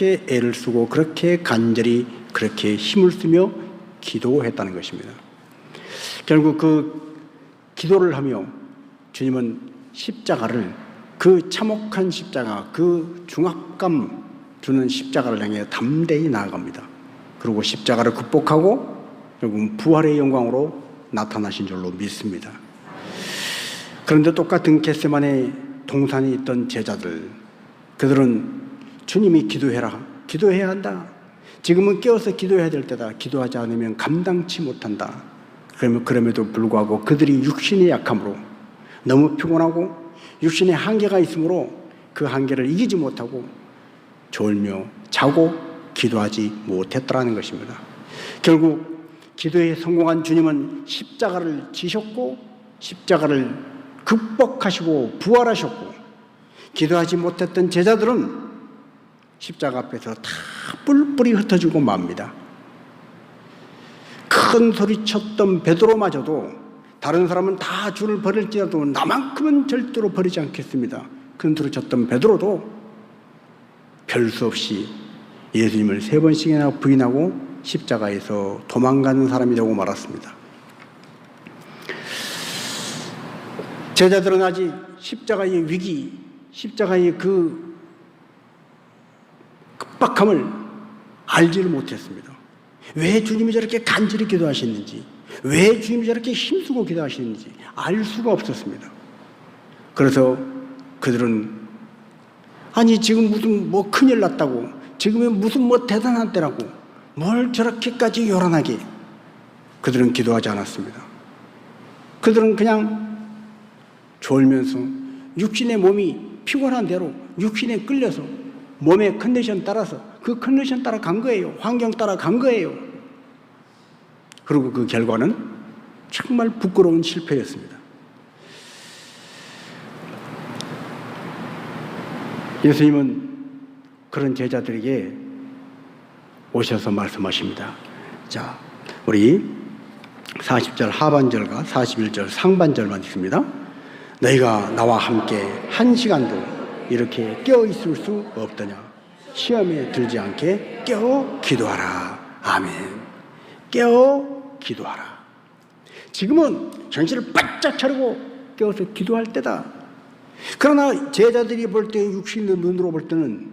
그렇게 애를 쓰고 그렇게 간절히 그렇게 힘을 쓰며 기도했다는 것입니다. 결국 그 기도를 하며 주님은 십자가를, 그 참혹한 십자가, 그 중압감 주는 십자가를 향해 담대히 나아갑니다. 그리고 십자가를 극복하고 결국 부활의 영광으로 나타나신 줄로 믿습니다. 그런데 똑같은 겟세마네 동산에 있던 제자들, 그들은 주님이 기도해라, 기도해야 한다, 지금은 깨어서 기도해야 될 때다, 기도하지 않으면 감당치 못한다. 그럼에도 불구하고 그들이 육신의 약함으로 너무 피곤하고 육신의 한계가 있으므로 그 한계를 이기지 못하고 졸며 자고 기도하지 못했더라는 것입니다. 결국 기도에 성공한 주님은 십자가를 지셨고 십자가를 극복하시고 부활하셨고, 기도하지 못했던 제자들은 십자가 앞에서 다 뿔뿔이 흩어지고 맙니다. 큰 소리 쳤던 베드로마저도, 다른 사람은 다 주를 버릴지라도 나만큼은 절대로 버리지 않겠습니다, 큰 소리 쳤던 베드로도 별 수 없이 예수님을 3번씩이나 부인하고 십자가에서 도망가는 사람이 되고 말았습니다. 제자들은 아직 십자가의 위기, 십자가의 그 급박함을 알지를 못했습니다. 왜 주님이 저렇게 간절히 기도하시는지, 왜 주님이 저렇게 힘쓰고 기도하시는지 알 수가 없었습니다. 그래서 그들은 아니 지금 무슨 뭐 큰일 났다고, 지금은 무슨 뭐 대단한 때라고 뭘 저렇게까지 요란하게, 그들은 기도하지 않았습니다. 그들은 그냥 졸면서 육신의 몸이 피곤한 대로 육신에 끌려서 몸의 컨디션 따라서 그 컨디션 따라 간 거예요. 환경 따라 간 거예요. 그리고 그 결과는 정말 부끄러운 실패였습니다. 예수님은 그런 제자들에게 오셔서 말씀하십니다. 자, 우리 40절 하반절과 41절 상반절만 있습니다. 너희가 나와 함께 1시간도 이렇게 깨어 있을 수 없더냐. 시험에 들지 않게 깨어 기도하라. 아멘. 깨어 기도하라. 지금은 정신을 바짝 차리고 깨어서 기도할 때다. 그러나 제자들이 볼 때, 육신의 눈으로 볼 때는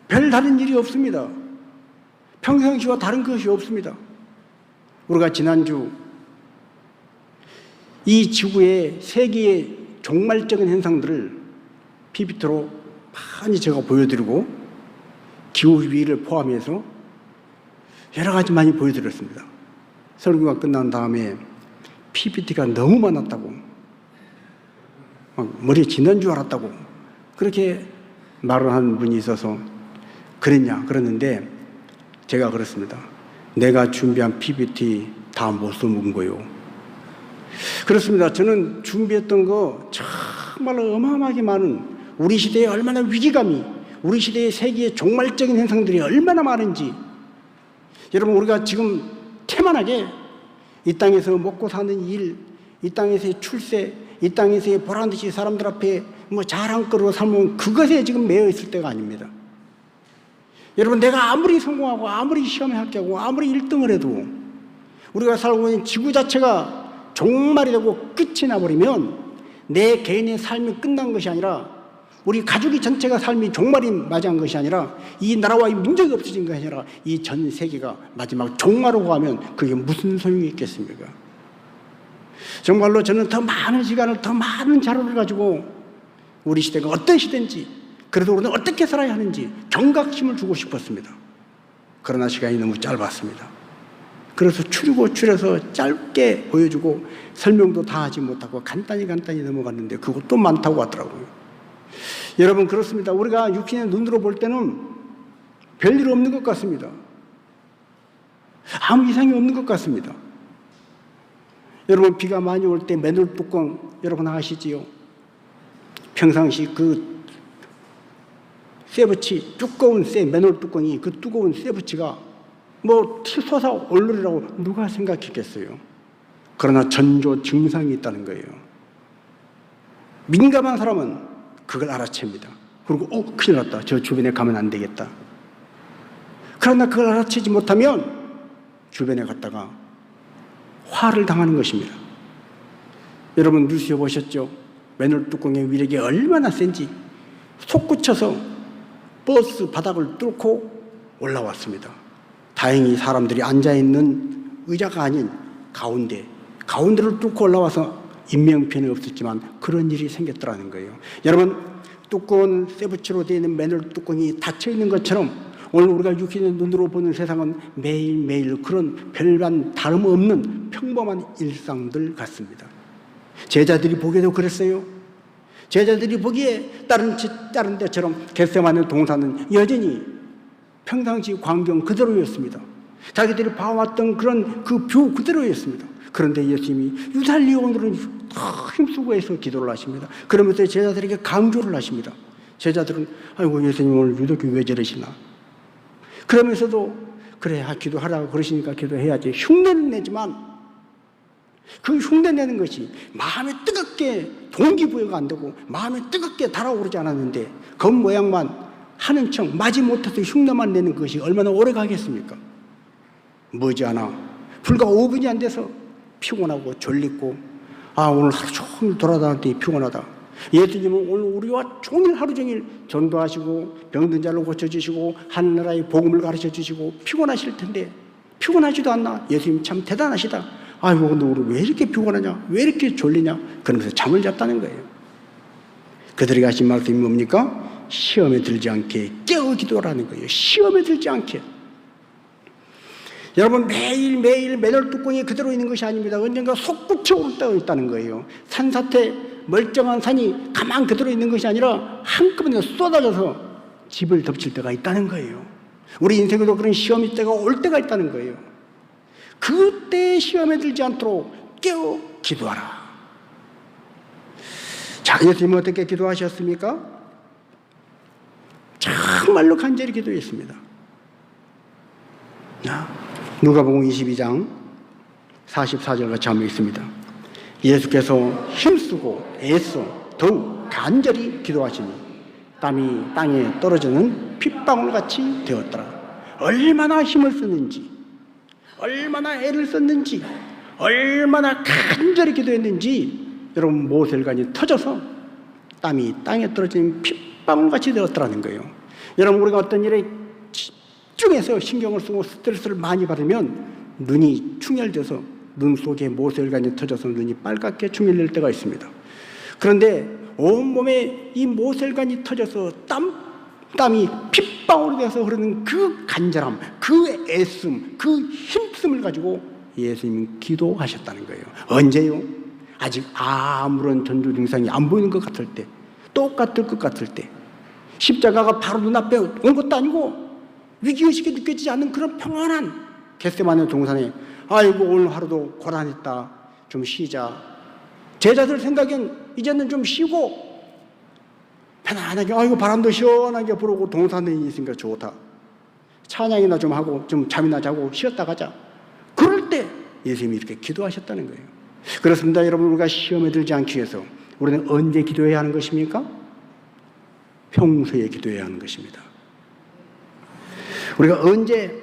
별 다른 일이 없습니다. 평상시와 다른 것이 없습니다. 우리가 지난주 이 지구의 세계의 종말적인 현상들을 PPT로 많이 제가 보여드리고 기후위기를 포함해서 여러 가지 많이 보여드렸습니다. 설교가 끝난 다음에 PPT가 너무 많았다고, 머리에 지난 줄 알았다고 그렇게 말을 한 분이 있어서 그랬냐 그랬는데, 제가 그렇습니다. 내가 준비한 PPT 다 못 써먹은 거예요. 그렇습니다. 저는 준비했던 거 정말 어마어마하게 많은, 우리 시대에 얼마나 위기감이, 우리 시대의 세계의 종말적인 현상들이 얼마나 많은지, 여러분 우리가 지금 태만하게 이 땅에서 먹고 사는 일, 이 땅에서의 출세, 이 땅에서의 보란듯이 사람들 앞에 뭐 자랑거리로 살면 그것에 지금 매여 있을 때가 아닙니다. 여러분, 내가 아무리 성공하고 아무리 시험에 합격하고 아무리 1등을 해도 우리가 살고 있는 지구 자체가 종말이 되고 끝이 나버리면 내 개인의 삶이 끝난 것이 아니라, 우리 가족이 전체가 삶이 종말이 맞이한 것이 아니라, 이 나라와 이 민족이 없어진 것이 아니라 이 전 세계가 마지막 종말로 가면 그게 무슨 소용이 있겠습니까? 정말로 저는 더 많은 시간을, 더 많은 자료를 가지고 우리 시대가 어떤 시대인지, 그래도 우리는 어떻게 살아야 하는지 경각심을 주고 싶었습니다. 그러나 시간이 너무 짧았습니다. 그래서 줄여서 짧게 보여주고 설명도 다 하지 못하고 간단히 넘어갔는데 그것도 많다고 하더라고요. 여러분, 그렇습니다. 우리가 육신의 눈으로 볼 때는 별일 없는 것 같습니다. 아무 이상이 없는 것 같습니다. 여러분, 비가 많이 올 때 맨홀 뚜껑 여러분 아시지요? 평상시 그 쇠붙이, 두꺼운 맨홀 뚜껑이, 그 뜨거운 쇠붙이가 뭐 솟아 오르리라고 누가 생각했겠어요? 그러나 전조 증상이 있다는 거예요. 민감한 사람은 그걸 알아챕니다. 그리고 큰일 났다. 저 주변에 가면 안 되겠다. 그러나 그걸 알아채지 못하면 주변에 갔다가 화를 당하는 것입니다. 여러분 뉴스에 보셨죠? 맨홀 뚜껑의 위력이 얼마나 센지 솟구쳐서 버스 바닥을 뚫고 올라왔습니다. 다행히 사람들이 앉아있는 의자가 아닌 가운데를 뚫고 올라와서 인명피해는 없었지만 그런 일이 생겼더라는 거예요. 여러분, 뚜껑은 쇠붙이로 되어 있는 맨홀 뚜껑이 닫혀있는 것처럼 오늘 우리가 육신의 눈으로 보는 세상은 매일매일 그런 별반 다름없는 평범한 일상들 같습니다. 제자들이 보기에도 그랬어요. 제자들이 보기에 다른 데처럼 겟세마네 동산은 여전히 평상시 광경 그대로였습니다. 자기들이 봐왔던 그런 그 뷰 그대로였습니다. 그런데 예수님이 유달리 오늘은 힘쓰고 해서 기도를 하십니다. 그러면서 제자들에게 강조를 하십니다. 제자들은 아이고 예수님 오늘 유독 왜 저러시나. 그러면서도 그래 기도하라고 그러시니까 기도해야지 흉내는 내지만 그 흉내내는 것이 마음에 뜨겁게 동기부여가 안 되고 마음에 뜨겁게 달아오르지 않았는데 겉모양만 하는 척 마지 못해서 흉내만 내는 것이 얼마나 오래 가겠습니까? 머지않아 불과 5분이 안 돼서 피곤하고 졸리고 오늘 하루 종일 돌아다녔더니 피곤하다. 예수님은 오늘 우리와 하루 종일 전도하시고 병든 자를 고쳐주시고 하늘나라의 복음을 가르쳐주시고 피곤하실 텐데 피곤하지도 않나? 예수님 참 대단하시다. 아이고 근데 우리 왜 이렇게 피곤하냐? 왜 이렇게 졸리냐? 그러면서 잠을 잤다는 거예요. 그들에게 하신 말씀이 뭡니까? 시험에 들지 않게 깨어 기도하라는 거예요. 시험에 들지 않게. 여러분 매일매일 맨홀 뚜껑이 그대로 있는 것이 아닙니다. 언젠가 솟구쳐 올 때가 있다는 거예요. 산사태 멀쩡한 산이 가만 그대로 있는 것이 아니라 한꺼번에 쏟아져서 집을 덮칠 때가 있다는 거예요. 우리 인생에도 그런 시험이 때가 올 때가 있다는 거예요. 그때 시험에 들지 않도록 깨어 기도하라. 자, 예수님은 어떻게 기도하셨습니까? 정말로 간절히 기도했습니다. 누가복음 22장 44절 같이 한번 읽습니다. 예수께서 힘쓰고 애써 더욱 간절히 기도하시니 땀이 땅에 떨어지는 핏방울같이 되었더라. 얼마나 힘을 썼는지, 얼마나 애를 썼는지, 얼마나 간절히 기도했는지 여러분 모세혈관이 터져서 땀이 땅에 떨어지는 핏방울같이 되었더라는 거예요. 여러분 우리가 어떤 일에 집중해서 신경을 쓰고 스트레스를 많이 받으면 눈이 충혈돼서 눈 속에 모세혈관이 터져서 눈이 빨갛게 충혈될 때가 있습니다. 그런데 온몸에 이 모세혈관이 터져서 땀이 핏방울이 돼서 흐르는 그 간절함, 그 애씀, 그 힘씀을 가지고 예수님이 기도하셨다는 거예요. 언제요? 아직 아무런 전조 증상이 안 보이는 것 같을 때, 똑같을 것 같을 때, 십자가가 바로 눈앞에 온 것도 아니고 위기의식이 느껴지지 않는 그런 평안한 겟세마네 동산에 아이고 오늘 하루도 고단했다 좀 쉬자. 제자들 생각엔 이제는 좀 쉬고 편안하게 아이고 바람도 시원하게 불고 동산에 있으니까 좋다. 찬양이나 좀 하고 좀 잠이나 자고 쉬었다 가자. 그럴 때 예수님이 이렇게 기도하셨다는 거예요. 그렇습니다. 여러분 우리가 시험에 들지 않기 위해서 우리는 언제 기도해야 하는 것입니까? 평소에 기도해야 하는 것입니다. 우리가 언제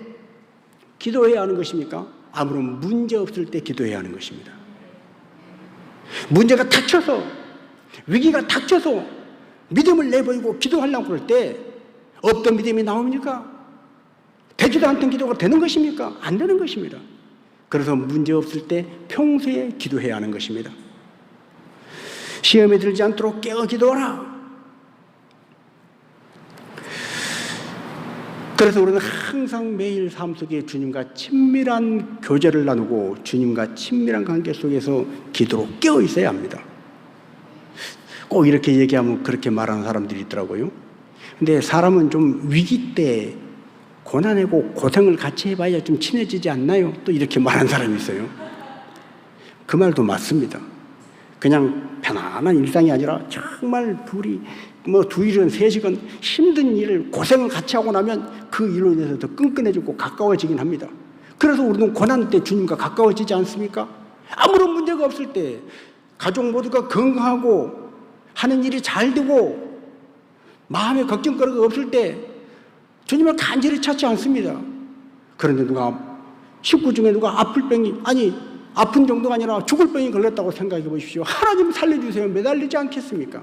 기도해야 하는 것입니까? 아무런 문제 없을 때 기도해야 하는 것입니다. 문제가 닥쳐서 위기가 닥쳐서 믿음을 내보이고 기도하려고 그럴 때 없던 믿음이 나옵니까? 되지도 않던 기도가 되는 것입니까? 안 되는 것입니다. 그래서 문제 없을 때 평소에 기도해야 하는 것입니다. 시험에 들지 않도록 깨어 기도하라. 그래서 우리는 항상 매일 삶 속에 주님과 친밀한 교제를 나누고 주님과 친밀한 관계 속에서 기도로 깨어 있어야 합니다. 꼭 이렇게 얘기하면 그렇게 말하는 사람들이 있더라고요. 근데 사람은 좀 위기 때 고난이고 고생을 같이 해봐야 좀 친해지지 않나요? 또 이렇게 말하는 사람이 있어요. 그 말도 맞습니다. 그냥 편안한 일상이 아니라 정말 둘이 두 일은 세 시간 힘든 일을 고생을 같이 하고 나면 그 일로 인해서 더 끈끈해지고 가까워지긴 합니다. 그래서 우리는 고난 때 주님과 가까워지지 않습니까? 아무런 문제가 없을 때 가족 모두가 건강하고 하는 일이 잘 되고 마음에 걱정거리가 없을 때 주님을 간절히 찾지 않습니다. 그런데 식구 중에 누가 아픈 정도가 아니라 죽을 병이 걸렸다고 생각해 보십시오. 하나님 살려주세요. 매달리지 않겠습니까?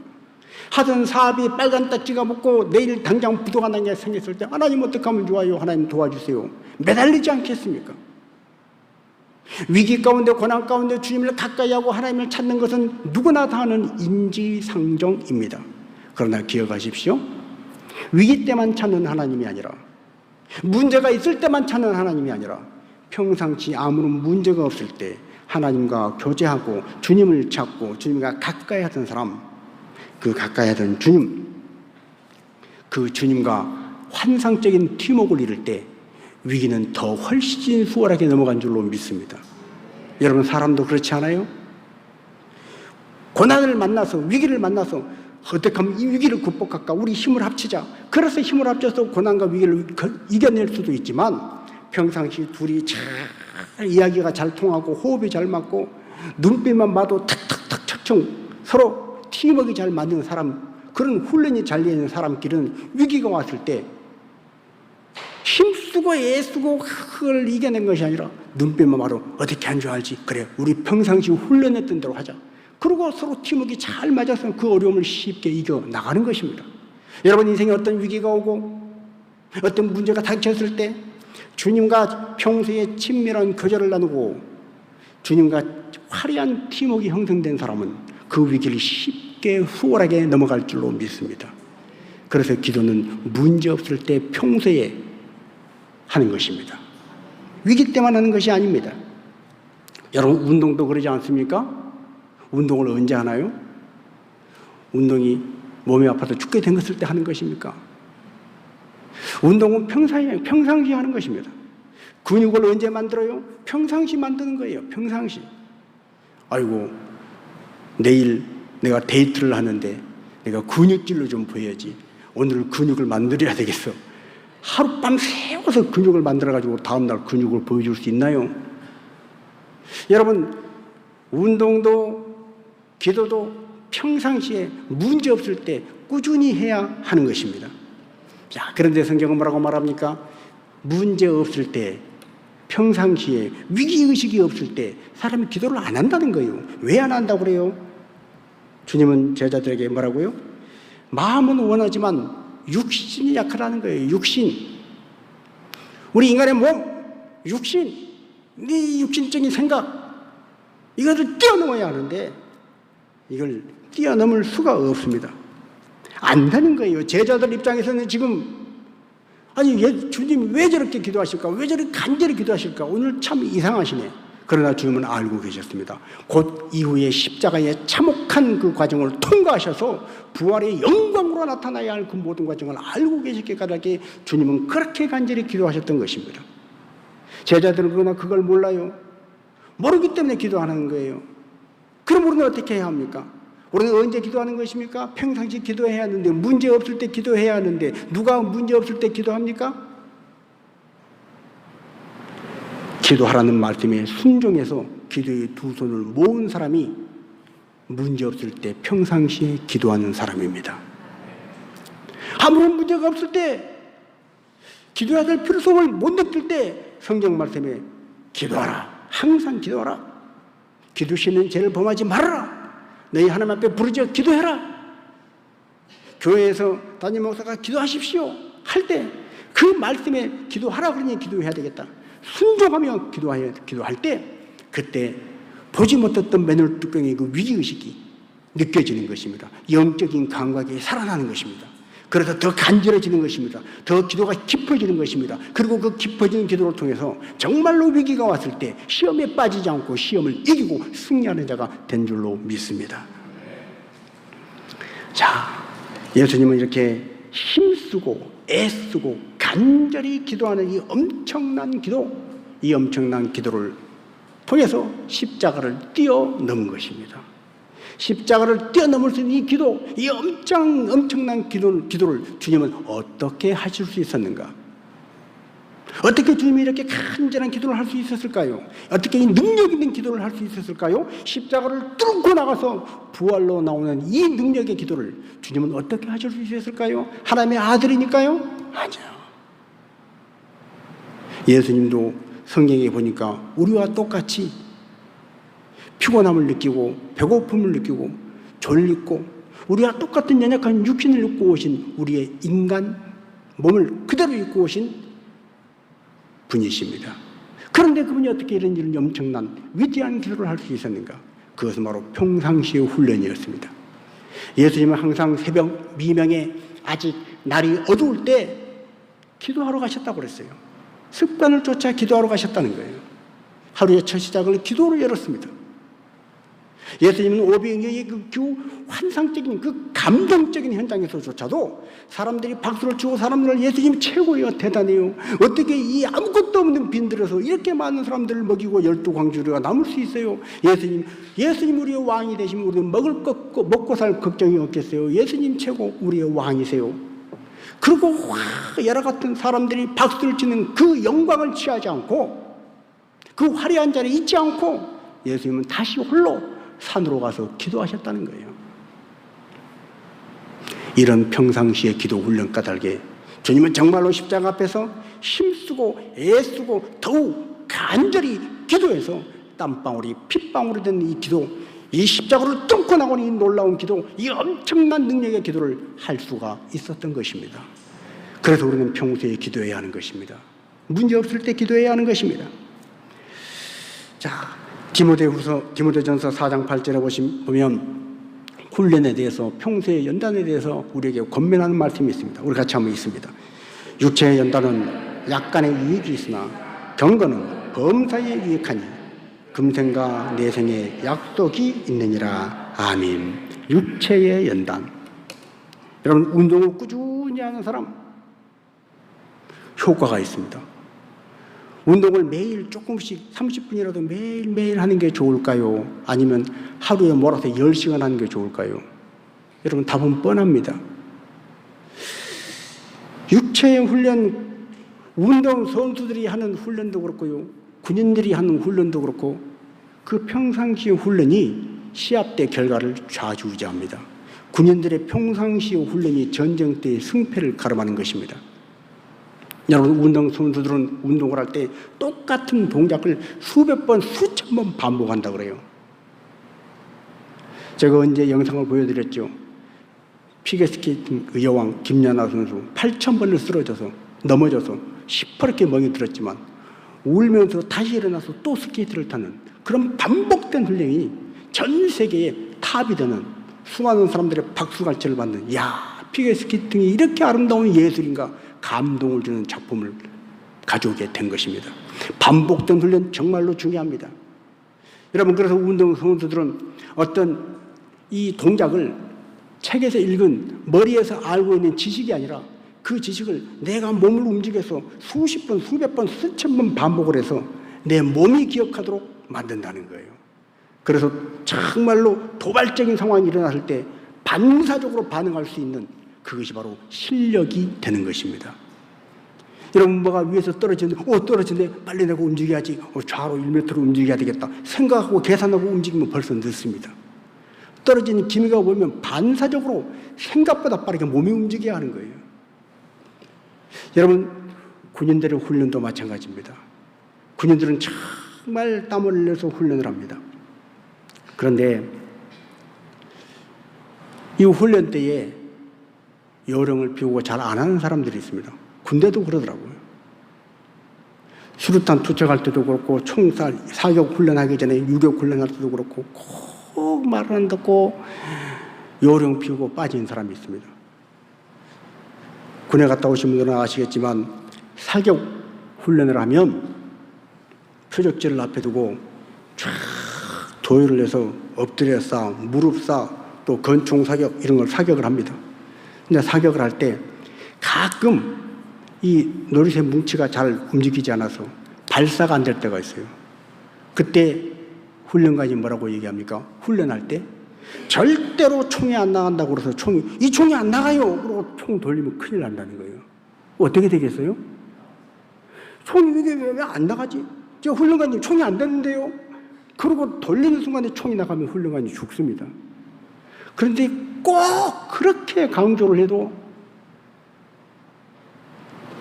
하던 사업이 빨간 딱지가 붙고 내일 당장 부도가 난 게 생겼을 때 하나님 어떻게 하면 좋아요? 하나님 도와주세요. 매달리지 않겠습니까? 위기 가운데 고난 가운데 주님을 가까이 하고 하나님을 찾는 것은 누구나 다 하는 인지상정입니다. 그러나 기억하십시오. 위기 때만 찾는 하나님이 아니라, 문제가 있을 때만 찾는 하나님이 아니라, 평상시 아무런 문제가 없을 때 하나님과 교제하고 주님을 찾고 주님과 가까이 하던 사람, 그 가까이 하던 주님, 그 주님과 환상적인 팀워크를 이룰 때 위기는 더 훨씬 수월하게 넘어간 줄로 믿습니다. 여러분, 사람도 그렇지 않아요? 고난을 만나서, 위기를 만나서 어떻게 하면 이 위기를 극복할까? 우리 힘을 합치자. 그래서 힘을 합쳐서 고난과 위기를 이겨낼 수도 있지만, 평상시 둘이 잘 이야기가 잘 통하고 호흡이 잘 맞고 눈빛만 봐도 탁탁탁 척청 서로 팀워크가 잘 맞는 사람, 그런 훈련이 잘 되는 사람끼리는 위기가 왔을 때 힘쓰고 애쓰고 그걸 이겨낸 것이 아니라 눈빛만 바로 어떻게 한 줄 알지? 그래, 우리 평상시 훈련했던 대로 하자. 그리고 서로 팀워크가 잘 맞아서 그 어려움을 쉽게 이겨나가는 것입니다. 여러분 인생에 어떤 위기가 오고 어떤 문제가 닥쳤을 때 주님과 평소에 친밀한 교제를 나누고 주님과 화려한 팀워크가 형성된 사람은 그 위기를 쉽게 수월하게 넘어갈 줄로 믿습니다. 그래서 기도는 문제 없을 때 평소에 하는 것입니다. 위기 때만 하는 것이 아닙니다. 여러분, 운동도 그러지 않습니까? 운동을 언제 하나요? 운동이 몸이 아파서 죽게 된 것일 때 하는 것입니까? 운동은 평상시 하는 것입니다. 근육을 언제 만들어요? 평상시 만드는 거예요. 평상시. 아이고, 내일 내가 데이트를 하는데 내가 근육질로 좀 보여야지. 오늘 근육을 만들어야 되겠어. 하룻밤 새워서 근육을 만들어가지고 다음날 근육을 보여줄 수 있나요? 여러분, 운동도 기도도 평상시에 문제 없을 때 꾸준히 해야 하는 것입니다. 자, 그런데 성경은 뭐라고 말합니까? 문제 없을 때, 평상시에 위기의식이 없을 때 사람이 기도를 안 한다는 거예요. 왜 안 한다고 그래요? 주님은 제자들에게 뭐라고요? 마음은 원하지만 육신이 약하다는 거예요. 육신. 우리 인간의 몸, 육신, 네 육신적인 생각, 이것을 뛰어넘어야 하는데 이걸 뛰어넘을 수가 없습니다. 안 되는 거예요. 제자들 입장에서는 지금 주님 왜 저렇게 기도하실까? 왜 저렇게 간절히 기도하실까? 오늘 참 이상하시네. 그러나 주님은 알고 계셨습니다. 곧 이후에 십자가의 참혹한 그 과정을 통과하셔서 부활의 영광으로 나타나야 할 그 모든 과정을 알고 계셨기에 까닭에 주님은 그렇게 간절히 기도하셨던 것입니다. 제자들은 그러나 그걸 몰라요. 모르기 때문에 기도하는 거예요. 그럼 우리는 어떻게 해야 합니까? 우리는 언제 기도하는 것입니까? 평상시 기도해야 하는데, 문제 없을 때 기도해야 하는데, 누가 문제 없을 때 기도합니까? 기도하라는 말씀에 순종해서 기도의 두 손을 모은 사람이 문제 없을 때 평상시에 기도하는 사람입니다. 아무런 문제가 없을 때, 기도해야 될 필요성을 못 느낄 때 성경 말씀에 기도하라, 항상 기도하라, 기도시는 죄를 범하지 말아라, 너희 하나님 앞에 부르짖어 기도해라, 교회에서 담임 목사가 기도하십시오 할 때 그 말씀에 기도하라 그러니 기도해야 되겠다, 순종하며 기도할 때, 그때 보지 못했던 맨홀뚜껑의 그 위기의식이 느껴지는 것입니다. 영적인 감각이 살아나는 것입니다. 그래서 더 간절해지는 것입니다. 더 기도가 깊어지는 것입니다. 그리고 그 깊어지는 기도를 통해서 정말로 위기가 왔을 때 시험에 빠지지 않고 시험을 이기고 승리하는 자가 된 줄로 믿습니다. 자, 예수님은 이렇게 힘쓰고 애쓰고 간절히 기도하는 이 엄청난 기도를 통해서 십자가를 뛰어넘은 것입니다. 십자가를 뛰어넘을 수 있는 이 기도, 이 엄청난 기도를 주님은 어떻게 하실 수 있었는가? 어떻게 주님이 이렇게 간절한 기도를 할 수 있었을까요? 어떻게 이 능력 있는 기도를 할 수 있었을까요? 십자가를 뚫고 나가서 부활로 나오는 이 능력의 기도를 주님은 어떻게 하실 수 있었을까요? 하나님의 아들이니까요? 아니요. 예수님도 성경에 보니까 우리와 똑같이 피곤함을 느끼고 배고픔을 느끼고 졸리고 우리와 똑같은 연약한 육신을 입고 오신 우리의 인간 몸을 그대로 입고 오신 분이십니다. 그런데 그분이 어떻게 이런 일을 엄청난 위대한 기도를 할 수 있었는가? 그것은 바로 평상시의 훈련이었습니다. 예수님은 항상 새벽 미명에 아직 날이 어두울 때 기도하러 가셨다고 그랬어요. 습관을 쫓아 기도하러 가셨다는 거예요. 하루의 첫 시작을 기도로 열었습니다. 예수님은 오병이어의 그 환상적인 그 감동적인 현장에서조차도 사람들이 박수를 치고 사람들을 예수님 최고예요, 대단해요. 어떻게 이 아무것도 없는 빈들에서 이렇게 많은 사람들을 먹이고 12광주리가 남을 수 있어요? 예수님 우리의 왕이 되시면 우리는 먹고 살 걱정이 없겠어요? 예수님 최고 우리의 왕이세요. 그리고 여러 같은 사람들이 박수를 치는 그 영광을 취하지 않고 그 화려한 자리에 있지 않고 예수님은 다시 홀로 산으로 가서 기도하셨다는 거예요. 이런 평상시의 기도 훈련 까닭에 주님은 정말로 십자가 앞에서 힘쓰고 애쓰고 더욱 간절히 기도해서 땀방울이 핏방울이 된 이 기도, 이 십자가를 뚫고 나오는 이 놀라운 기도, 이 엄청난 능력의 기도를 할 수가 있었던 것입니다. 그래서 우리는 평소에 기도해야 하는 것입니다. 문제 없을 때 기도해야 하는 것입니다. 자, 디모데전서 4장 8절에 보면 훈련에 대해서 평소의 연단에 대해서 우리에게 권면하는 말씀이 있습니다. 우리 같이 한번 읽습니다. 육체의 연단은 약간의 유익이 있으나 경건은 범사에 유익하니 금생과 내생에 약속이 있느니라. 아멘. 육체의 연단. 여러분, 운동을 꾸준히 하는 사람 효과가 있습니다. 운동을 매일 조금씩 30분이라도 매일매일 하는 게 좋을까요? 아니면 하루에 몰아서 10시간 하는 게 좋을까요? 여러분, 답은 뻔합니다. 육체의 훈련, 운동 선수들이 하는 훈련도 그렇고요, 군인들이 하는 훈련도 그렇고 그 평상시의 훈련이 시합 때 결과를 좌지우지합니다. 군인들의 평상시의 훈련이 전쟁 때의 승패를 가름하는 것입니다. 여러분, 운동선수들은 운동을 할 때 똑같은 동작을 수백 번, 수천 번 반복한다고 그래요. 제가 언제 영상을 보여드렸죠. 피겨스케이팅 여왕 김연아 선수 8,000번을 넘어져서 시퍼렇게 멍이 들었지만 울면서 다시 일어나서 또 스케이트를 타는 그런 반복된 훈련이 전 세계의 탑이 되는 수많은 사람들의 박수갈채를 받는, 야, 피겨스케이팅이 이렇게 아름다운 예술인가 감동을 주는 작품을 가져오게 된 것입니다. 반복된 훈련 정말로 중요합니다. 여러분, 그래서 운동 선수들은 어떤 이 동작을 책에서 읽은 머리에서 알고 있는 지식이 아니라 그 지식을 내가 몸을 움직여서 수십 번, 수백 번, 수천 번 반복을 해서 내 몸이 기억하도록 만든다는 거예요. 그래서 정말로 도발적인 상황이 일어났을 때 반사적으로 반응할 수 있는 그것이 바로 실력이 되는 것입니다. 여러분, 뭐가 위에서 떨어지는데 빨리 내가 움직여야지. 좌로 1m로 움직여야 되겠다. 생각하고 계산하고 움직이면 벌써 늦습니다. 떨어지는 기미가 보면 반사적으로 생각보다 빠르게 몸이 움직여야 하는 거예요. 여러분, 군인들의 훈련도 마찬가지입니다. 군인들은 정말 땀을 흘려서 훈련을 합니다. 그런데 이 훈련 때에 요령을 피우고 잘 안 하는 사람들이 있습니다. 군대도 그러더라고요. 수류탄 투척할 때도 그렇고 총살 사격 훈련하기 전에 유격 훈련할 때도 그렇고 꼭 말을 안 듣고 요령 피우고 빠진 사람이 있습니다. 군에 갔다 오신 분들은 아시겠지만 사격 훈련을 하면 표적지를 앞에 두고 쫙 도열을 해서 엎드려 싸, 무릎 싸, 또 건총 사격 이런 걸 사격을 합니다. 근데 사격을 할 때 가끔 이 노릇의 뭉치가 잘 움직이지 않아서 발사가 안 될 때가 있어요. 그때 훈련관이 뭐라고 얘기합니까? 훈련할 때 절대로 총이 안 나간다고 그래서 이 총이 안 나가요! 그러고 총 돌리면 큰일 난다는 거예요. 어떻게 되겠어요? 총이 왜 안 나가지? 저 훈련관님 총이 안 됐는데요. 그러고 돌리는 순간에 총이 나가면 훈련관이 죽습니다. 그런데 꼭 그렇게 강조를 해도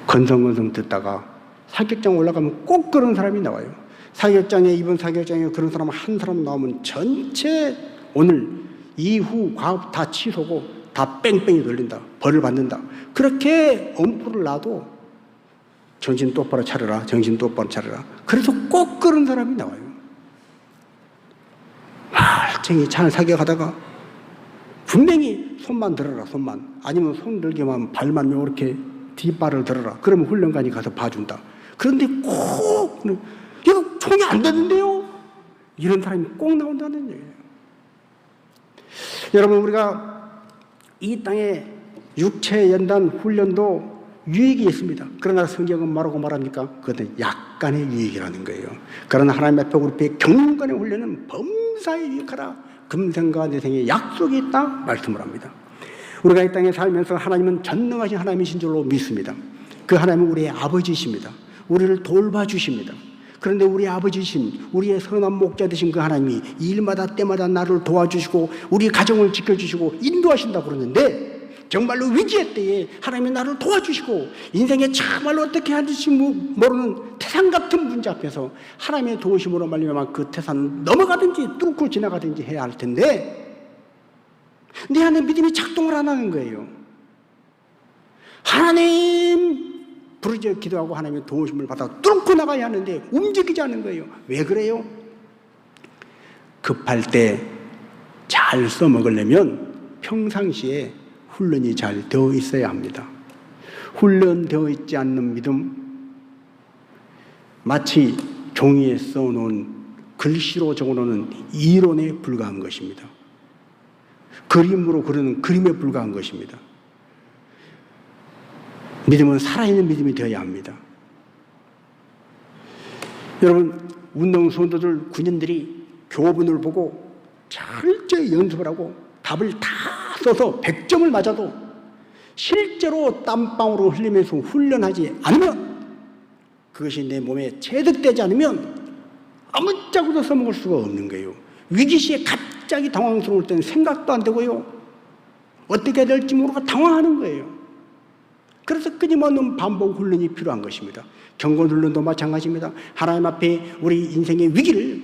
건성건성 듣다가 사격장 올라가면 꼭 그런 사람이 나와요. 사격장에, 이번 사격장에 그런 사람 한 사람 나오면 전체 오늘 이후 과업 다 취소고 다 뺑뺑이 돌린다. 벌을 받는다. 그렇게 엄포를 놔도 정신 똑바로 차려라. 정신 똑바로 차려라. 그래서 꼭 그런 사람이 나와요. 말쟁이 잘 사격하다가 분명히 손만 들어라. 손만. 아니면 손 들기만 발만 이렇게 뒷발을 들어라. 그러면 훈련관이 가서 봐준다. 그런데 꼭 이거 총이 안 되는데요. 이런 사람이 꼭 나온다는 얘기예요. 여러분, 우리가 이 땅에 육체연단 훈련도 유익이 있습니다. 그러나 성경은 뭐라고 말합니까? 그것은 약간의 유익이라는 거예요. 그러나 하나님 앞에 우리 경륜간의 훈련은 범사에 유익하라. 금생과 내생에 약속이 있다 말씀을 합니다. 우리가 이 땅에 살면서 하나님은 전능하신 하나님이신 줄로 믿습니다. 그 하나님은 우리의 아버지이십니다. 우리를 돌봐주십니다. 그런데 우리 아버지신, 우리의 선한 목자 되신 그 하나님이 일마다 때마다 나를 도와주시고 우리 가정을 지켜주시고 인도하신다고 그러는데, 정말로 위기의 때에 하나님이 나를 도와주시고 인생에 정말로 어떻게 하는지 모르는 태산 같은 문제 앞에서 하나님의 도우심으로 말미암아 그 태산 넘어가든지 뚫고 지나가든지 해야 할 텐데, 내 안에 믿음이 작동을 안 하는 거예요. 하나님 부르짖어 기도하고 하나님의 도우심을 받아 뚫고 나가야 하는데 움직이지 않는 거예요. 왜 그래요? 급할 때 잘 써먹으려면 평상시에 훈련이 잘 되어 있어야 합니다. 훈련되어 있지 않는 믿음, 마치 종이에 써놓은 글씨로 적어놓은 이론에 불과한 것입니다. 그림으로 그리는 그림에 불과한 것입니다. 믿음은 살아있는 믿음이 되어야 합니다. 여러분, 운동선수들, 군인들이 교본을 보고 철저히 연습을 하고 답을 다 써서 100점을 맞아도 실제로 땀방울을 흘리면서 훈련하지 않으면, 그것이 내 몸에 체득되지 않으면 아무짝에도 써먹을 수가 없는 거예요. 위기시에 갑자기 당황스러울 때는 생각도 안 되고요. 어떻게 해야 될지 모르고 당황하는 거예요. 그래서 끊임없는 반복 훈련이 필요한 것입니다. 경건 훈련도 마찬가지입니다. 하나님 앞에 우리 인생의 위기를,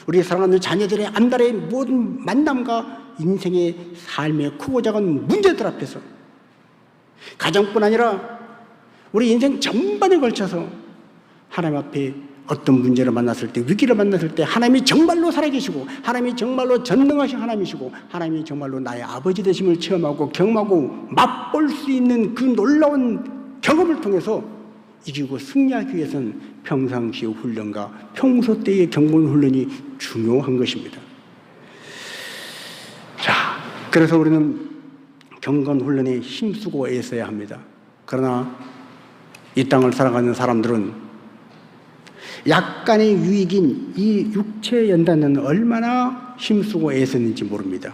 우리 사랑하는 자녀들의 안달의 모든 만남과 인생의 삶의 크고 작은 문제들 앞에서, 가정뿐 아니라 우리 인생 전반에 걸쳐서 하나님 앞에 어떤 문제를 만났을 때, 위기를 만났을 때 하나님이 정말로 살아계시고 하나님이 정말로 전능하신 하나님이시고 하나님이 정말로 나의 아버지 되심을 체험하고 경험하고 맛볼 수 있는 그 놀라운 경험을 통해서 이기고 승리하기 위해서는 평상시 훈련과 평소 때의 경건 훈련이 중요한 것입니다. 자, 그래서 우리는 경건 훈련에 힘쓰고 애써야 합니다. 그러나 이 땅을 살아가는 사람들은 약간의 유익인 이 육체 연단은 얼마나 힘쓰고 애썼는지 모릅니다.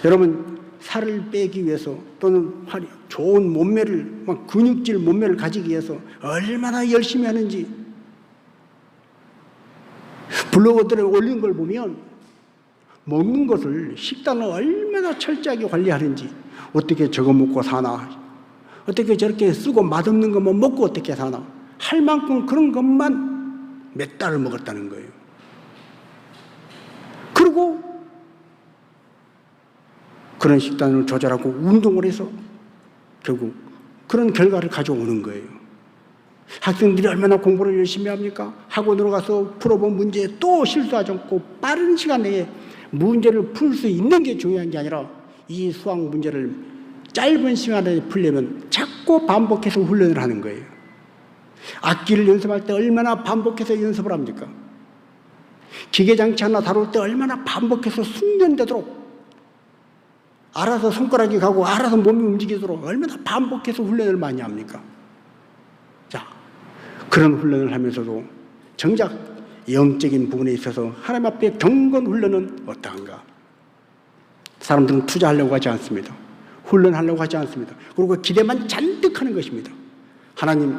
여러분, 살을 빼기 위해서 또는 좋은 몸매를, 근육질 몸매를 가지기 위해서 얼마나 열심히 하는지 블로거들에 올린 걸 보면 먹는 것을, 식단을 얼마나 철저하게 관리하는지, 어떻게 저거 먹고 사나, 어떻게 저렇게 쓰고 맛없는 것만 먹고 어떻게 사나 할 만큼 그런 것만 몇 달을 먹었다는 거예요. 그리고 그런 식단을 조절하고 운동을 해서 결국 그런 결과를 가져오는 거예요. 학생들이 얼마나 공부를 열심히 합니까? 학원으로 가서 풀어본 문제에 또 실수하지 않고 빠른 시간 내에 문제를 풀 수 있는 게 중요한 게 아니라 이 수학 문제를 짧은 시간에 풀려면 자꾸 반복해서 훈련을 하는 거예요. 악기를 연습할 때 얼마나 반복해서 연습을 합니까? 기계장치 하나 다룰 때 얼마나 반복해서 숙련되도록, 알아서 손가락이 가고 알아서 몸이 움직이도록 얼마나 반복해서 훈련을 많이 합니까? 자, 그런 훈련을 하면서도 정작 영적인 부분에 있어서 하나님 앞에 경건 훈련은 어떠한가? 사람들은 투자하려고 하지 않습니다. 훈련하려고 하지 않습니다. 그리고 기대만 잔뜩 하는 것입니다. 하나님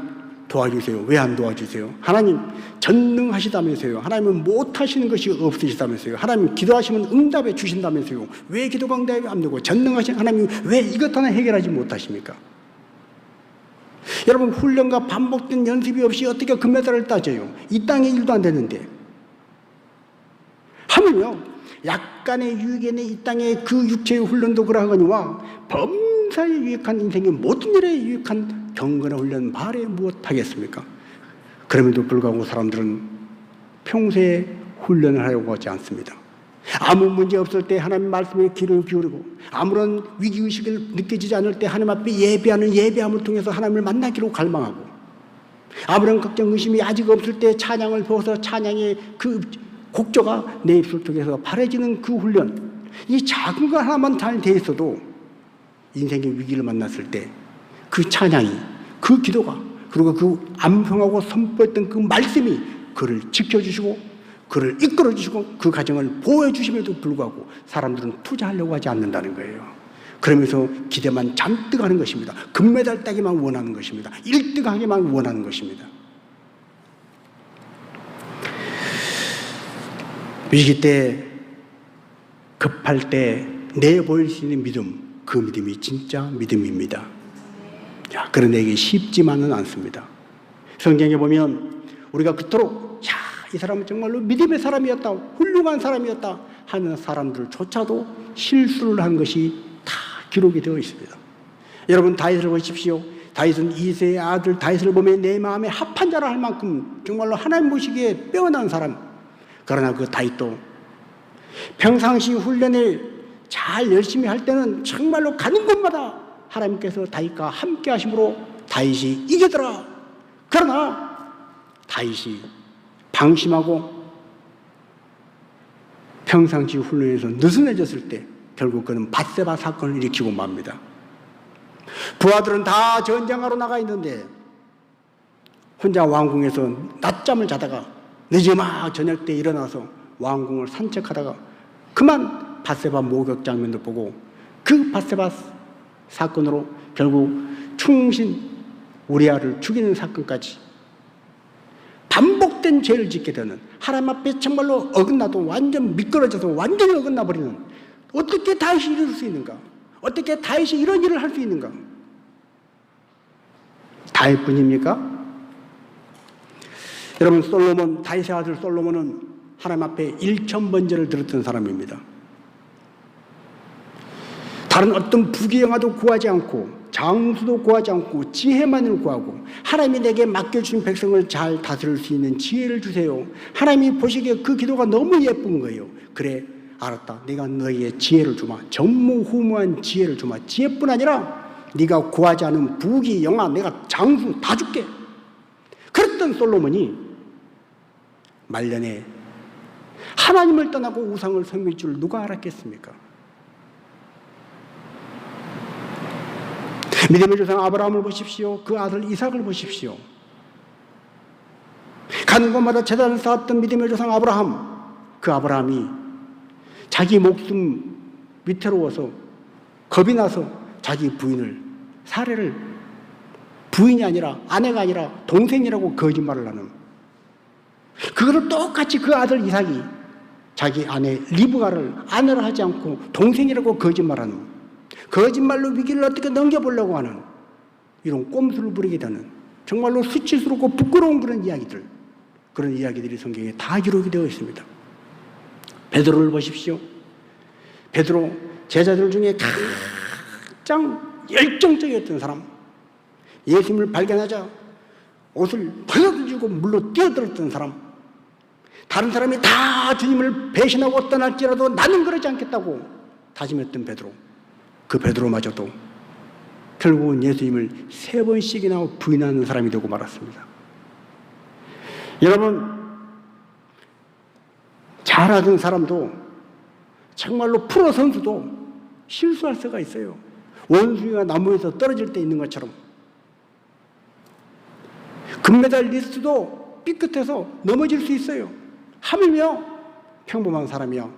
도와주세요. 왜 안 도와주세요? 하나님 전능하시다면서요. 하나님은 못하시는 것이 없으시다면서요. 하나님 기도하시면 응답해 주신다면서요. 왜 기도가 응답이 안 되고 전능하신 하나님 왜 이것 하나 해결하지 못하십니까? 여러분, 훈련과 반복된 연습이 없이 어떻게 금메달을 따져요? 이 땅에 일도 안 되는데. 하물며 약간의 유익에는 이 땅의 그 육체의 훈련도 그러하거니와 범사에 유익한 인생의 모든 일에 유익한 경건의 훈련 말에 무엇하겠습니까? 그럼에도 불구하고 사람들은 평소에 훈련을 하려고 하지 않습니다. 아무 문제 없을 때 하나님 말씀에 귀를 기울이고 아무런 위기의식을 느껴지지 않을 때 하나님 앞에 예배하는 예배함을 통해서 하나님을 만나기로 갈망하고 아무런 걱정 의심이 아직 없을 때 찬양을 배워서 찬양의 그 곡조가 내 입술 속에서 바래지는 그 훈련, 이 작은 거 하나만 잘 돼 있어도 인생의 위기를 만났을 때 그 찬양이, 그 기도가, 그리고 그 암송하고 선포했던 그 말씀이 그를 지켜주시고 그를 이끌어주시고 그 가정을 보호해주심에도 불구하고 사람들은 투자하려고 하지 않는다는 거예요. 그러면서 기대만 잔뜩 하는 것입니다. 금메달 따기만 원하는 것입니다. 1등 하기만 원하는 것입니다. 위기 때, 급할 때 내보일 수 있는 믿음, 그 믿음이 진짜 믿음입니다. 자, 그런데 이게 쉽지만은 않습니다. 성경에 보면 우리가 그토록 이 사람은 정말로 믿음의 사람이었다, 훌륭한 사람이었다 하는 사람들조차도 실수를 한 것이 다 기록이 되어 있습니다. 여러분, 다윗을 보십시오. 다윗은 이새의 아들 다윗을 보면 내 마음에 합한 자라 할 만큼 정말로 하나님 보시기에 빼어난 사람. 그러나 그 다윗도 평상시 훈련을 잘 열심히 할 때는 정말로 가는 곳마다 하나님께서 다윗과 함께 하심으로 다윗이 이기더라. 그러나 다윗이 방심하고 평상시 훈련에서 느슨해졌을 때 결국 그는 밧세바 사건을 일으키고 맙니다. 부하들은 다 전장하러 나가 있는데 혼자 왕궁에서 낮잠을 자다가 늦지막 저녁 때 일어나서 왕궁을 산책하다가 그만 밧세바 목욕 장면도 보고 그 밧세바 사건으로 결국 충신 우리아를 죽이는 사건까지 반복된 죄를 짓게 되는, 하나님 앞에 정말로 어긋나도 완전 미끄러져서 완전히 어긋나 버리는, 어떻게 다윗이 이럴 수 있는가? 어떻게 다윗이 이런 일을 할 수 있는가? 다윗뿐입니까? 여러분, 솔로몬, 다윗의 아들 솔로몬은 하나님 앞에 1000번제를 드렸던 사람입니다. 다른 어떤 부귀영화도 구하지 않고 장수도 구하지 않고 지혜만을 구하고 하나님이 내게 맡겨주신 백성을 잘 다스릴 수 있는 지혜를 주세요. 하나님이 보시기에 그 기도가 너무 예쁜 거예요. 그래, 알았다. 내가 너에게 지혜를 주마. 전무후무한 지혜를 주마. 지혜뿐 아니라 네가 구하지 않은 부귀영화, 내가 장수 다 줄게. 그랬던 솔로몬이 말년에 하나님을 떠나고 우상을 섬길 줄 누가 알았겠습니까? 믿음의 조상 아브라함을 보십시오. 그 아들 이삭을 보십시오. 가는 곳마다 제단을 쌓았던 믿음의 조상 아브라함, 그 아브라함이 자기 목숨 위태로워서 겁이 나서 자기 부인을 살해를, 부인이 아니라 아내가 아니라 동생이라고 거짓말을 하는, 그거를 똑같이 그 아들 이삭이 자기 아내 리브가를 아내를 하지 않고 동생이라고 거짓말하는, 거짓말로 위기를 어떻게 넘겨보려고 하는 이런 꼼수를 부리게 되는 정말로 수치스럽고 부끄러운 그런 이야기들, 그런 이야기들이 성경에 다 기록이 되어 있습니다. 베드로를 보십시오. 베드로 제자들 중에 가장 열정적이었던 사람, 예수님을 발견하자 옷을 벗어주고 물로 뛰어들었던 사람, 다른 사람이 다 주님을 배신하고 떠날지라도 나는 그러지 않겠다고 다짐했던 베드로, 그 베드로마저도 결국은 예수님을 3번씩이나 부인하는 사람이 되고 말았습니다. 여러분, 잘하던 사람도 정말로 프로 선수도 실수할 수가 있어요. 원숭이가 나무에서 떨어질 때 있는 것처럼 금메달리스트도 삐끗해서 넘어질 수 있어요. 하물며 평범한 사람이요,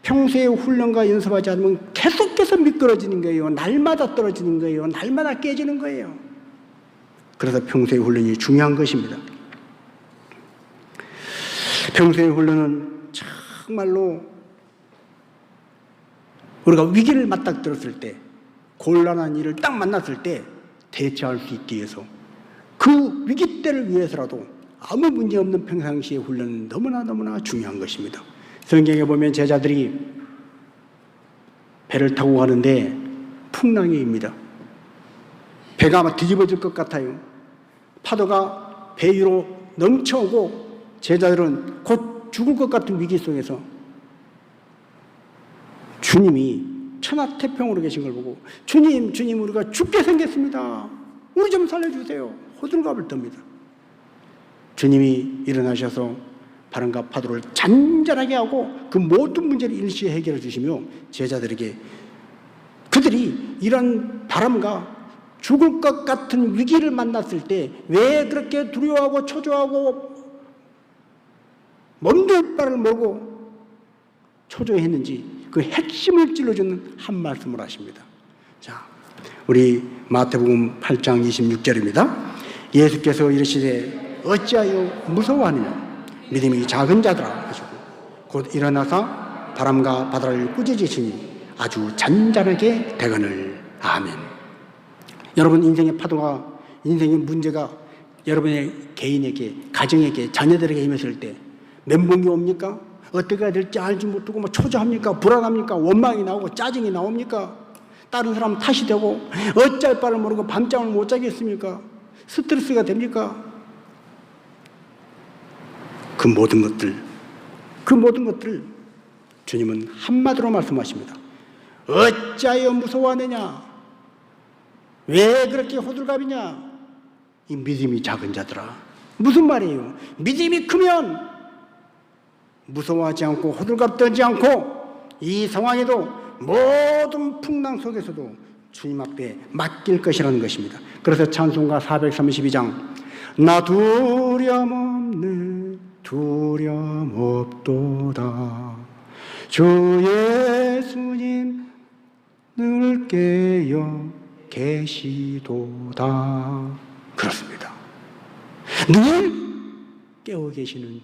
평소에 훈련과 연습하지 않으면 계속해서 미끄러지는 거예요. 날마다 떨어지는 거예요. 날마다 깨지는 거예요. 그래서 평소의 훈련이 중요한 것입니다. 평소의 훈련은 정말로 우리가 위기를 맞닥뜨렸을 때, 곤란한 일을 딱 만났을 때 대처할 수 있기 위해서, 그 위기 때를 위해서라도 아무 문제 없는 평상시의 훈련은 너무나 중요한 것입니다. 성경에 보면 제자들이 배를 타고 가는데 풍랑이입니다. 배가 아마 뒤집어질 것 같아요. 파도가 배 위로 넘쳐오고 제자들은 곧 죽을 것 같은 위기 속에서 주님이 천하태평으로 계신 걸 보고 주님 우리가 죽게 생겼습니다. 우리 좀 살려주세요. 호들갑을 떱니다. 주님이 일어나셔서 바람과 파도를 잔잔하게 하고 그 모든 문제를 일시에 해결해 주시며 제자들에게 그들이 이런 바람과 죽을 것 같은 위기를 만났을 때 왜 그렇게 두려워하고 초조하고 몸둘 바를 모르고 초조했는지 그 핵심을 찔러주는 한 말씀을 하십니다. 자, 우리 마태복음 8장 26절입니다. 예수께서 이르시되 어찌하여 무서워하느냐 믿음이 작은 자들아 하시고 곧 일어나서 바람과 바다를 꾸짖으시니 아주 잔잔하게 되거늘. 아멘. 여러분, 인생의 파도가, 인생의 문제가 여러분의 개인에게, 가정에게, 자녀들에게 임했을 때 멘붕이 옵니까? 어떻게 해야 될지 알지 못하고 초조합니까? 불안합니까? 원망이 나오고 짜증이 나옵니까? 다른 사람 탓이 되고 어찌할 바를 모르고 밤잠을 못 자겠습니까? 스트레스가 됩니까? 그 모든 것들 주님은 한마디로 말씀하십니다. 어찌하여 무서워하느냐? 왜 그렇게 호들갑이냐? 이 믿음이 작은 자들아. 무슨 말이에요? 믿음이 크면 무서워하지 않고 호들갑 떨지 않고 이 상황에도 모든 풍랑 속에서도 주님 앞에 맡길 것이라는 것입니다. 그래서 찬송가 432장 나 두려움 없도다 주 예수님 늘 깨어 계시도다. 그렇습니다. 늘 깨어 계시는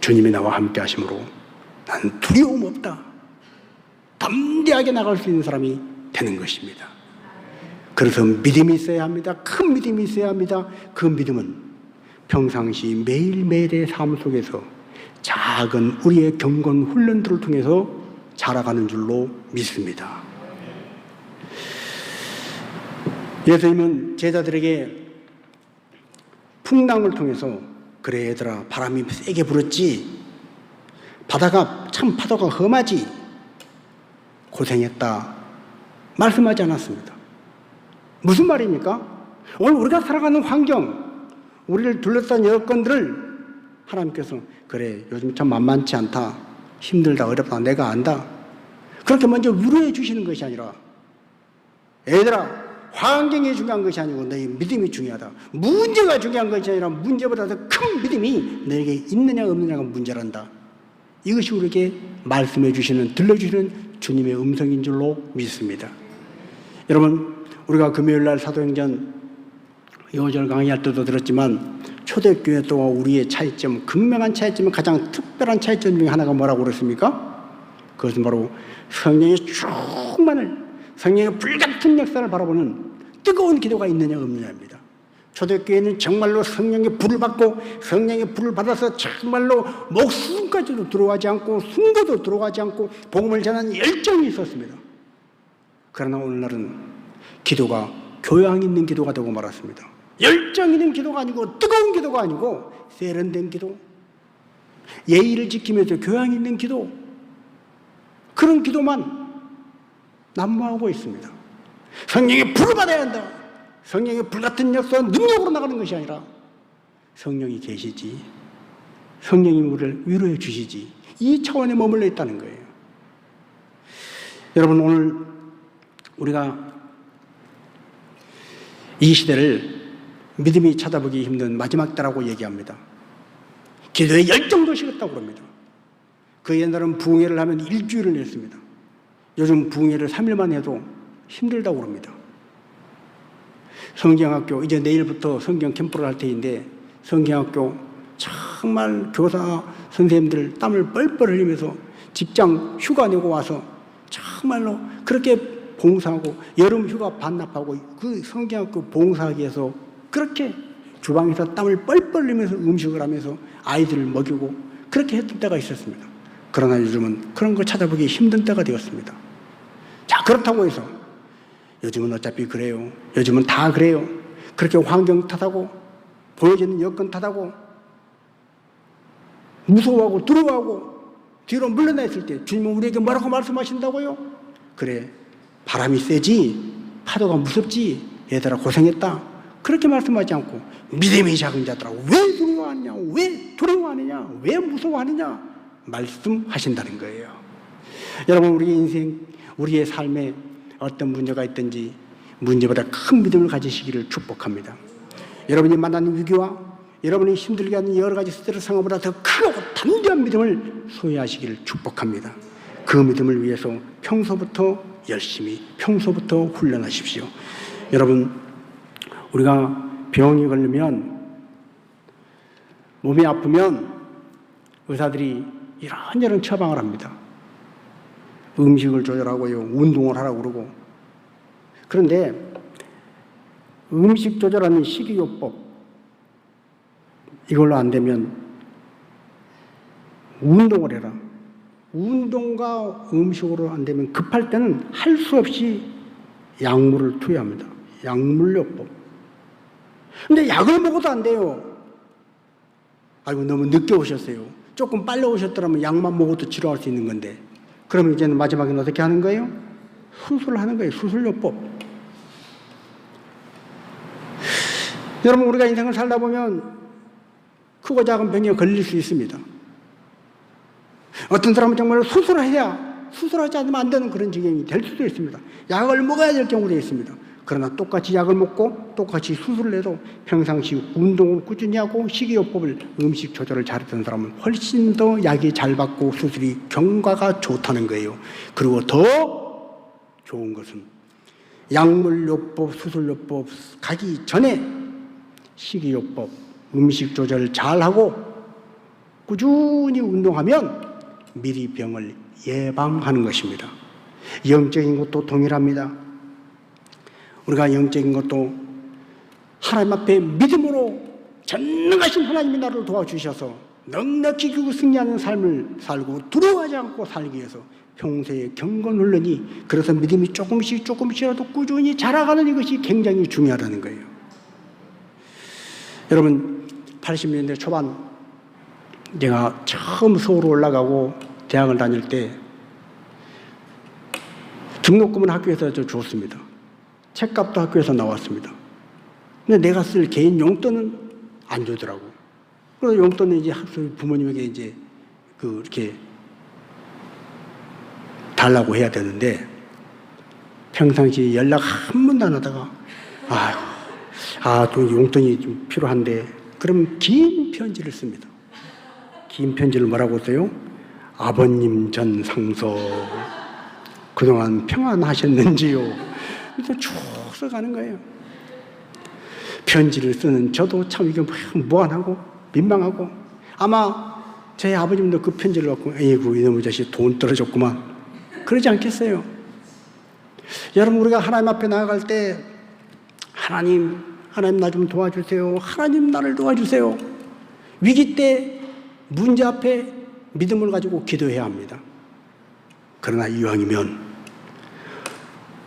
주님이 나와 함께 하심으로 나는 두려움 없다, 담대하게 나갈 수 있는 사람이 되는 것입니다. 그래서 믿음이 있어야 합니다. 큰 믿음이 있어야 합니다. 그 믿음은 평상시 매일매일의 삶 속에서 작은 우리의 경건 훈련들을 통해서 자라가는 줄로 믿습니다. 예수님은 제자들에게 풍랑을 통해서 그래 얘들아 바람이 세게 불었지, 파도가 험하지, 고생했다 말씀하지 않았습니다. 무슨 말입니까? 오늘 우리가 살아가는 환경, 우리를 둘러싼 여건들을 하나님께서 그래 요즘 참 만만치 않다, 힘들다, 어렵다, 내가 안다, 그렇게 먼저 위로해 주시는 것이 아니라 얘들아 환경이 중요한 것이 아니고 너희 믿음이 중요하다, 문제가 중요한 것이 아니라 문제보다 더 큰 믿음이 너에게 있느냐 없느냐가 문제란다. 이것이 우리에게 말씀해 주시는, 들려주시는 주님의 음성인 줄로 믿습니다. 여러분, 우리가 금요일날 사도행전 5절 강의할 때도 들었지만 초대교회 또한 우리의 차이점, 극명한 차이점은 가장 특별한 차이점 중에 하나가 뭐라고 그랬습니까? 그것은 바로 성령의 충만을, 성령의 불같은 역사를 바라보는 뜨거운 기도가 있느냐 없느냐입니다. 초대교회는 정말로 성령의 불을 받고 성령의 불을 받아서 정말로 목숨까지도 들어가지 않고 숨도도 들어가지 않고 복음을 전하는 열정이 있었습니다. 그러나 오늘날은 기도가 교양 있는 기도가 되고 말았습니다. 열정 있는 기도가 아니고 뜨거운 기도가 아니고 세련된 기도, 예의를 지키면서 교양 있는 기도, 그런 기도만 난무하고 있습니다. 성령의 불을 받아야 한다. 성령의 불같은 역사, 능력으로 나가는 것이 아니라 성령이 계시지, 성령이 우리를 위로해 주시지, 이 차원에 머물러 있다는 거예요. 여러분, 오늘 우리가 이 시대를 믿음이 찾아보기 힘든 마지막 때라고 얘기합니다. 기도의 열정도 식었다고 합니다. 그 옛날은 부흥회를 하면 일주일을 냈습니다. 요즘 부흥회를 3일만 해도 힘들다고 합니다. 성경학교 이제 내일부터 성경 캠프를 할 테인데 성경학교 정말 교사 선생님들 땀을 뻘뻘 흘리면서 직장 휴가 내고 와서 정말로 그렇게 봉사하고 여름 휴가 반납하고 그 성경학교 봉사하기 위해서 그렇게 주방에서 땀을 뻘뻘 흘리면서 음식을 하면서 아이들을 먹이고 그렇게 했던 때가 있었습니다. 그러나 요즘은 그런 걸 찾아보기 힘든 때가 되었습니다. 자, 그렇다고 해서 요즘은 어차피 그래요. 요즘은 다 그래요. 그렇게 환경 탓하고 보여지는 여건 탓하고 무서워하고 두려워하고 뒤로 물러나 있을 때 주님은 우리에게 뭐라고 말씀하신다고요? 그래, 바람이 세지 파도가 무섭지 얘들아 고생했다 그렇게 말씀하지 않고 믿음이 작은 자들아 왜 두려워하느냐, 왜 두려워하느냐, 왜 무서워하느냐 말씀하신다는 거예요. 여러분, 우리 인생, 우리의 삶에 어떤 문제가 있든지 문제보다 큰 믿음을 가지시기를 축복합니다. 여러분이 만나는 위기와 여러분이 힘들게 하는 여러 가지 스트레스 상황보다 더 크고 담대한 믿음을 소유하시기를 축복합니다. 그 믿음을 위해서 평소부터 열심히, 평소부터 훈련하십시오. 여러분, 우리가 병이 걸리면, 몸이 아프면 의사들이 이런저런 처방을 합니다. 음식을 조절하고요, 운동을 하라고 그러고. 그런데 음식 조절하는 식이요법, 이걸로 안 되면 운동을 해라. 운동과 음식으로 안 되면 급할 때는 할 수 없이 약물을 투여합니다. 약물요법. 근데 약을 먹어도 안 돼요. 아이고, 너무 늦게 오셨어요. 조금 빨리 오셨더라면 약만 먹어도 치료할 수 있는 건데. 그러면 이제는 마지막에는 어떻게 하는 거예요? 수술을 하는 거예요. 수술요법. 여러분, 우리가 인생을 살다 보면 크고 작은 병에 걸릴 수 있습니다. 어떤 사람은 정말 수술을 해야, 수술하지 않으면 안 되는 그런 지경이 될 수도 있습니다. 약을 먹어야 될 경우도 있습니다. 그러나 똑같이 약을 먹고 똑같이 수술을 해도 평상시 운동을 꾸준히 하고 식이요법을, 음식 조절을 잘했던 사람은 훨씬 더 약이 잘 받고 수술이 경과가 좋다는 거예요. 그리고 더 좋은 것은 약물요법, 수술요법 가기 전에 식이요법, 음식 조절 잘하고 꾸준히 운동하면 미리 병을 예방하는 것입니다. 영적인 것도 동일합니다. 우리가 영적인 것도 하나님 앞에 믿음으로 전능하신 하나님이 나를 도와주셔서 넉넉히 이기고 승리하는 삶을 살고 두려워하지 않고 살기 위해서 평소에 경건 훈련이, 그래서 믿음이 조금씩이라도 꾸준히 자라가는 이것이 굉장히 중요하다는 거예요. 여러분, 80년대 초반 제가 처음 서울 올라가고 대학을 다닐 때 등록금은 학교에서 줬습니다. 책값도 학교에서 나왔습니다. 근데 내가 쓸 개인 용돈은 안 주더라고. 그래서 용돈은 이제 부모님에게 이제 이렇게 달라고 해야 되는데 평상시 연락 한 번도 안 하다가 또 용돈이 좀 필요한데 그러면 긴 편지를 씁니다. 긴 편지를 뭐라고 써요? 아버님 전 상서 그동안 평안하셨는지요? 그래서 쭉 써가는 거예요. 편지를 쓰는 저도 참 이게 무안하고 민망하고, 아마 저희 아버님도 그 편지를 갖고 에이구 이놈의 자식 돈 떨어졌구만 그러지 않겠어요? 여러분, 우리가 하나님 앞에 나아갈 때 하나님 나 좀 도와주세요. 하나님 나를 도와주세요. 위기 때 문제 앞에 믿음을 가지고 기도해야 합니다. 그러나 이왕이면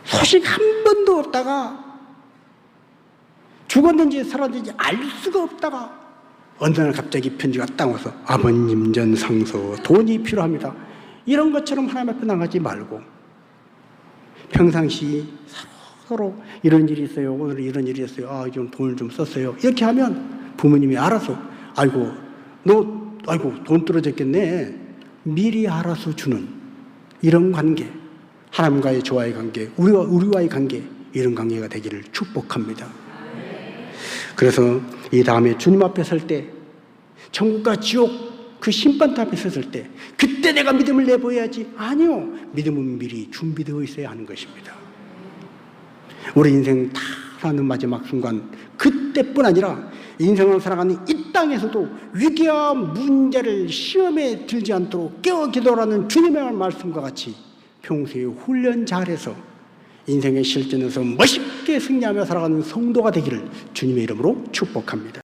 소식 한 번도 없다가 죽었는지 살았는지 알 수가 없다가 어느 날 갑자기 편지가 딱 와서 아버님 전 상서 돈이 필요합니다. 이런 것처럼 하나님 앞에 나가지 말고 평상시 서로 이런 일이 있어요. 오늘 이런 일이 있어요. 좀 돈을 좀 썼어요. 이렇게 하면 부모님이 알아서 아이고 돈 떨어졌겠네. 미리 알아서 주는 이런 관계, 하나님과의 저와의 관계, 우리와의 관계, 이런 관계가 되기를 축복합니다. 그래서 이 다음에 주님 앞에 설 때, 천국과 지옥 그 심판대 앞에 섰을 때 그때 내가 믿음을 내보여야지. 아니요, 믿음은 미리 준비되어 있어야 하는 것입니다. 우리 인생 다 사는 마지막 순간, 그때뿐 아니라 인생을 살아가는 이 땅에서도 위기와 문제를 시험에 들지 않도록 깨어 기도하는 주님의 말씀과 같이 평소에 훈련 잘해서 인생의 실전에서 멋있게 승리하며 살아가는 성도가 되기를 주님의 이름으로 축복합니다.